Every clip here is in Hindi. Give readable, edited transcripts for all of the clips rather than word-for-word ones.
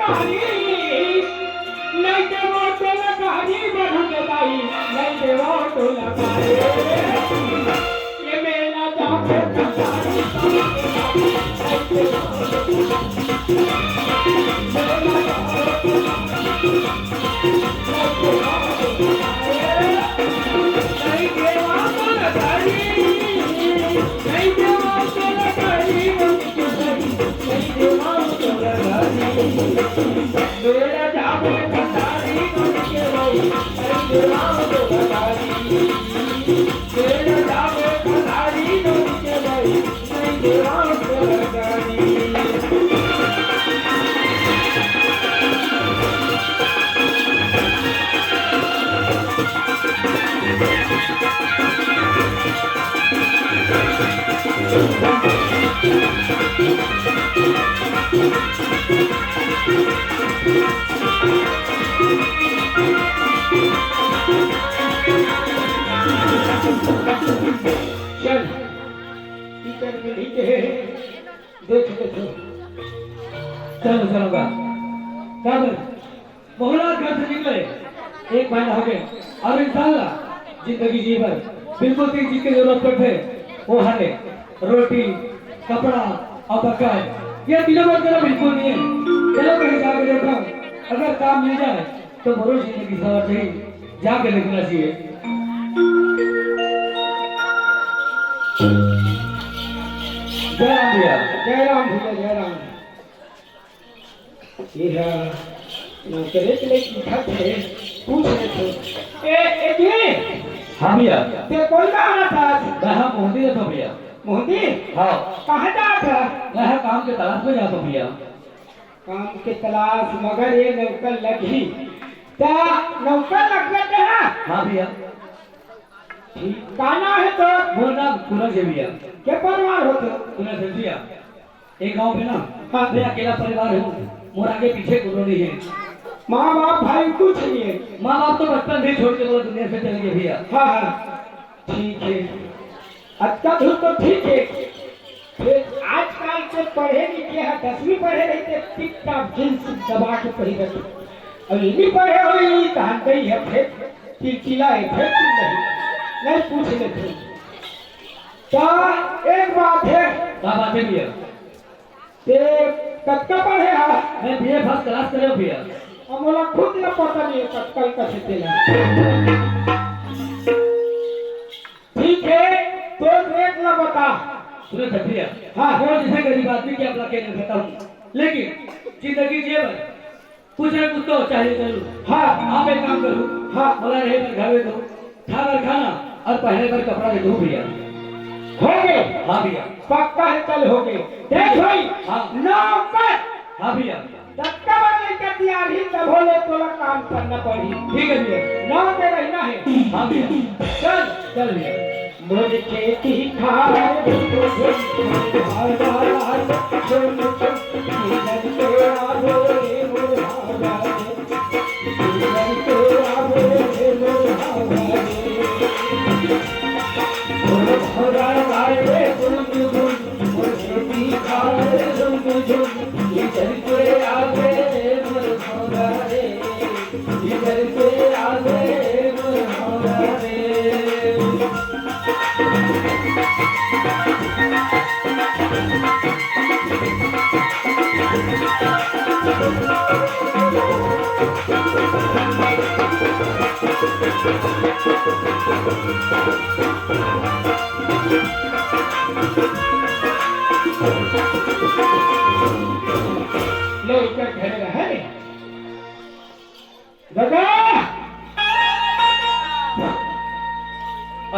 कारी नहीं देवो तो लकारी बढ़ गई नहीं देवो तो लकारी ये मेरा जाके कसारी नहीं देवा तो लकारी नहीं देवा तो लकारी नहीं देवा तो लकारी मेरा जाके कसारी के भाई नहीं देवा तो लकारी मेरा जाके कसारी के भाई नहीं देवा तो लकारी चल टीचर में नीचे देख देखो चलो चलूंगा क्या मोहल्ला घर से निकले एक महीना हो गया और इंशाल्लाह जिंदगी जी भर बिल्कुल तीन चीज की जरूरत पड़ते वो हाले रोटी कपड़ा और मकान ये तीनों बात मेरा बिल्कुल नहीं है। चलो कहीं जाके देखो अगर काम मिल जाए तो भरोसे जिंदगी सवार नहीं जाके देखना चाहिए। जय राम भैया जय राम भैया जय राम ये नौकरी के लिए पूछा थे पूछ रहे थे ए जी हाँ भैया ते कौन का आना था मैं हाँ मोहंदी रहता हूँ भैया। मोहंदी हाँ कहाँ जा था मैं हाँ काम के तलाश में जाता हूँ भैया। काम के तलाश मगर ये नौकर लगी क्या नौकर लग गए ना हाँ भैया काना है तो वो नाम कुलर से भैया क्या परिवार होते कुलर से भैया एक गांव में ना हाँ। मैं अकेला परिवार हूँ मोर आगे पीछे कॉलोनी है। माँ बाप भाई कुछ नहीं है माँ बाप तो बचपन से छोड़ के वो दुनिया से चले गए भैया। हाँ हाँ ठीक है अच्छा धूप तो ठीक है फिर आजकल के पढ़े लिखे हैं 10वीं पढ़े रहते टिप टॉप जींस दबा के पढ़ी रहते अब ये पढ़े हो ये कहां गई है फिर चिलचिला है फिर नहीं पूछ लेते तो एक बात है क्या बात है भैया? ते कत्का पढ़े है मैं बीए फर्स्ट क्लास करे हूँ भैया। अब मोला खुद न पता नहीं है कत्कल कैसे देना ठीक है तो रेट ना बता सुनो भैया हाँ मैं जैसे गरीब आदमी की अपना कहना चाहता हूँ लेकिन जिंदगी जिए भर कुछ न कुछ तो चाहिए जरूर। हाँ आप एक काम करो हाँ बोला रहे पर घर में दो खाना खाना और पहले पर कपड़ा दे दो भैया। हो गए हाँ भैया पक्का है कल हो गए देख भाई हाँ। नौकर हाँ भैया धक्का बदल कर दिया ही तब बोले तो काम करना पड़ी ठीक है भैया। नौ के रहना है हाँ भैया चल चल भैया। मुझे खेती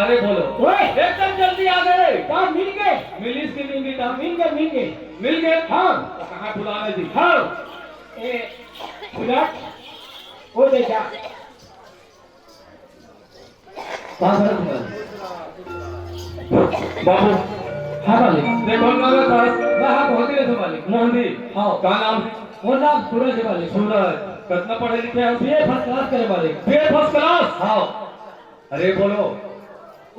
अरे बोलो ओए एकदम जल्दी आ गए। कहाँ मिल गए मिलिस की मिल गई था मिल गए मिल गए। हाँ कहाँ बुलाने दी हाँ ए उलट वो देखा बाबू हाँ मालिक देखो नाम है पास मैं हाँ बहुत ही मालिक मोहंदी हाँ क्या नाम है? वो नाम सूरज है मालिक सूरज कितना पढ़े लिखे हैं? बीए फर्स्ट क्लास करे मालिक बीए फर्स्ट क्लास। हाँ अरे बोलो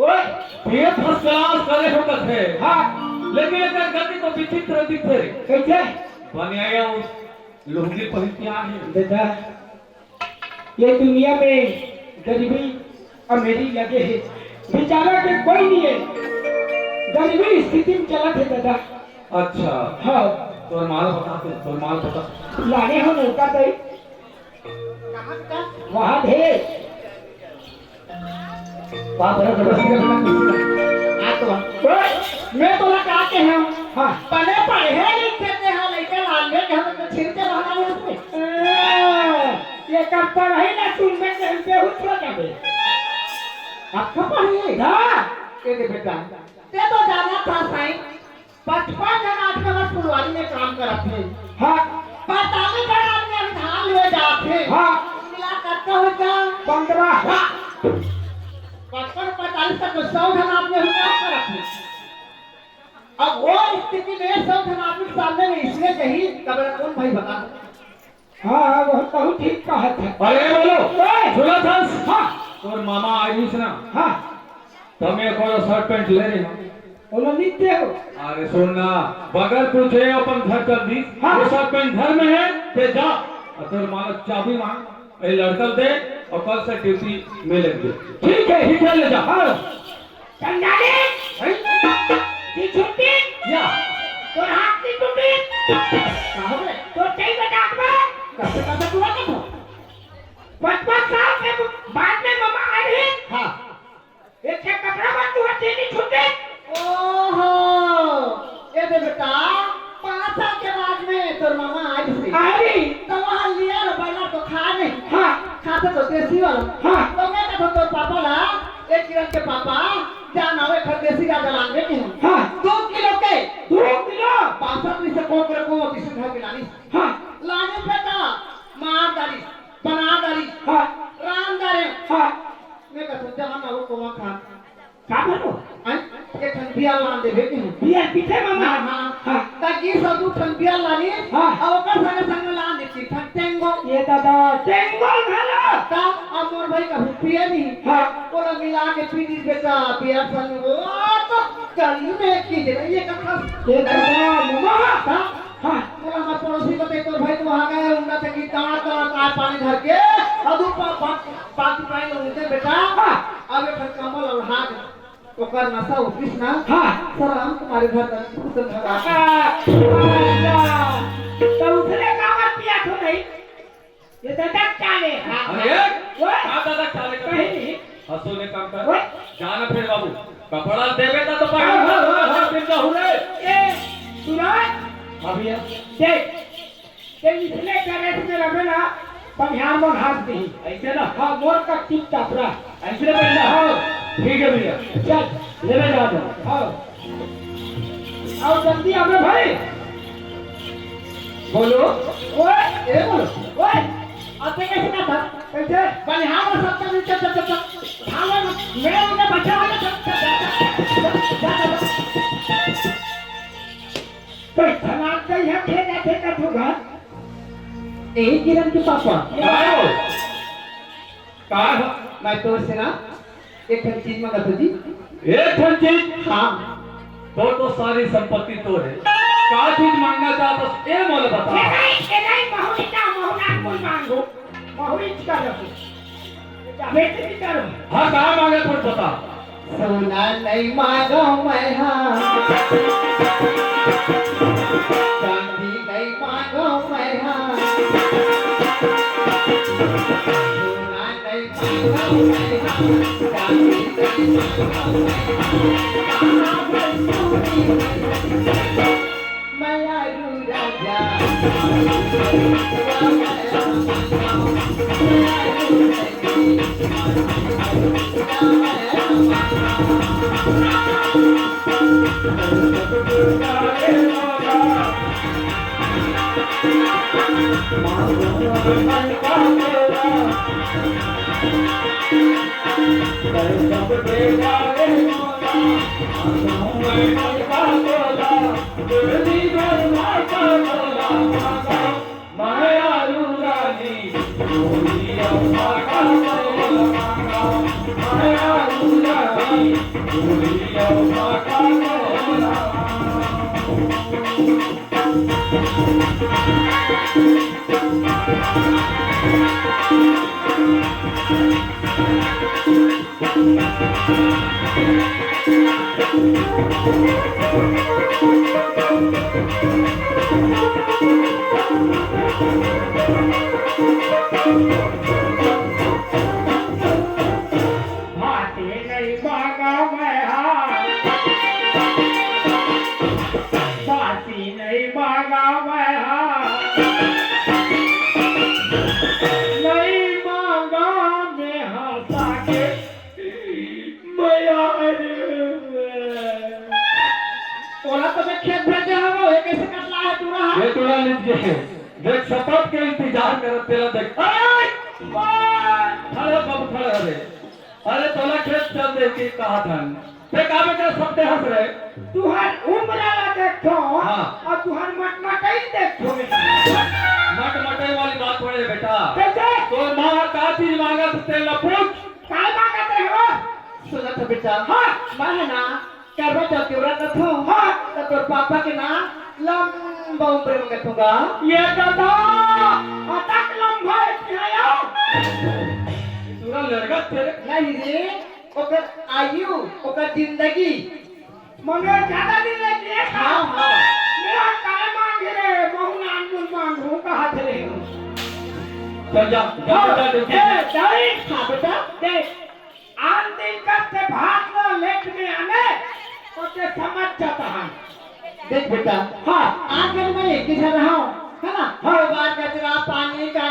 ओए बीए फर्स्ट क्लास करे हो कथे हाँ लेकिन एक गति तो विचित्र दिखते कैसे बन आया हूँ लुंगी पहन के आ गए। बेटा ये दुनिया में गरीबी अमीरी लगे है, बेचारा के कोई नहीं है, गरीबी स्थिति में चला थे दादा। अच्छा हाँ तो माल बता लाने हो नौका दे वहाँ थे बाप रे जबरदस्ती करना किसी का मैं तो लगा के हैं। हाँ पढ़े पढ़े लिखे थे हाँ लेके लाल में हम तो छिलते रहना है उसमें ये कर पढ़ाई ना सुन में कहते हो तो जाबे आपका पढ़ी हाँ ये दे बेटा ते तो जाना था साईं 55 जन आदमी हमारे फुलवारी में काम करते हैं। हाँ 45 जन आदमी हम धान ले जाते हैं। हाँ मिला करते हो क्या 15 55 45 तक 100 जन आदमी हम काम करते हैं। अब वो स्थिति में 100 जन आदमी के सामने में इसलिए कहीं कबरा कौन भाई बता। हाँ वो तो ठीक कहा था। अरे बोलो सुना था। हाँ तोर मामा आयुष ना हाँ તમે કોઈ શર્ટ પેન્ટ ले रही हो बोलो नित्य हो। अरे सुनना बगल पूछे अपन घर कर दी हाँ। वो शर्ट पेंट घर में है ते जा और तोर मानो चाबी मांग ए लड़का दे और कल से ड्यूटी मिलेंगे। ठीक है ले जा। हाँ चंदानी की छुट्टी या तो हाथ की टूटी कहाँ है तो कई बता में कैसे पूरा कर दो 55 साल के बाद में मामा आ रहे। हाँ एक के कपड़ा बंद हुआ तेरी छुट्टी। ओहो ये दे बेटा 5 साल के बाद में तो मामा आज से आई तो वहाँ लिया लो पहला तो खा नहीं। हाँ खाते तो देसी वाला। हाँ तो मैं कहता तो पापा ला एक किरण के पापा जाना वे खर देसी का जलान में क्यों। हाँ 2 किलो के 2 किलो 5 से को करे को किसी घर के लानी। हाँ लाने बेटा मार दारी बना दारी। हाँ राम दारे। हाँ मैं कहता जहाँ वो कोमा खा का बनो एक ठन बिया लान दे बेटी बिया पीछे मामा। हां हां ताकि सब ठन बिया लानी। हां अब ओकर संग संग लान दे ठन टेंगो ये दादा टेंगो घाला ता अब मोर भाई का पिया नहीं। हां बोला मिला के पी दी बेटा बिया संग वो तो कल में की दे ये का ये दादा मामा। हां हां बोला हमारे पड़ोसी को तो भाई तो वहां गए उनका तक की तार पानी भर के अदू पानी पानी उनसे बेटा। हां अब ये कमल और हाथ ओकर नशा ऑफिस ना। हाँ सर हम तुम्हारे घर तक कुछ घर आ तो उठले का मत पिया तो नहीं ये दादा चाले। हाँ अरे वो दादा चाले कहीं हंसो ने काम कर जाना फिर बाबू कपड़ा देवे तो पकड़ दिन का हुए ए सूरज अभी देख ते इसने करे से रहे ना बनिहार में हाथ दी ऐसे ना। हाँ मोर का टिप टापरा ऐसे बंदा हो। ठीक है भैया चल ले जा दो। आओ आओ जल्दी आवे भाई बोलो ओए ए बोलो ओए आते कैसे ना था कैसे बनिहार में सब नीचे चल भागो मेरे उनके बच्चे वाले तो खनाल का यह खेल है का तो घर एक किरण के पापा का मैं तो से ना एक चीज मंगा तो जी एक चीज। हाँ तो सारी संपत्ति तो है का चीज मांगना चाहता ए मोल बता। नहीं महुरी का महुरा कोई मांगो महुरी का रखो बेटे की करो। हाँ कहाँ मांगे कुछ बता। सोना नहीं मांगो मैं हाँ चांदी नहीं मांगो मैं हाँ सोना नहीं मांगो मैं हाँ चांदी नहीं मांगो मैं आलू राजा Thank you. भाती नहीं मांगा मैं हाथ, भाती नहीं मांगा मैं हाथ, नहीं मांगा मैं हाथ आगे बोला तो मैं खेत भेजे हो ये कैसे कटला है तू रहा ये तोड़ा लीजिए देख सपोर्ट के इंतजार कर तेरा देख खड़े बाबू खड़े अरे तोला खेत चल दे के कहा था ते काबे का सबते हंस रहे तुहार उम्र वाला देखो हाँ। और तुहार मटमटाई देखो मट मटाई वाली बात थोड़े बेटा कैसे तो मां का चीज मांगा तो तेरा पूछ काय मांगते हो सुना था बेटा हाँ मैं है ना करवा चौथ के व्रत रखूं हाँ तो तोर पापा के ना लंबा उम्र में रखूंगा ये दादा अटक लंबा है पूरा लड़का तेरे नहीं रे ओकर आयु ओकर जिंदगी मने ज्यादा दिन लगे हाँ हाँ मेरा काय मांग रे बहुना अंजुल मांगू कहा थे चल जा बेटा देख दाई हाँ बेटा देख आन दिन करते भाग लो लेट में आने तो ते समझ जाता है देख बेटा हाँ आज मैं एक ही रहा हूँ है ना हर बार कचरा पानी का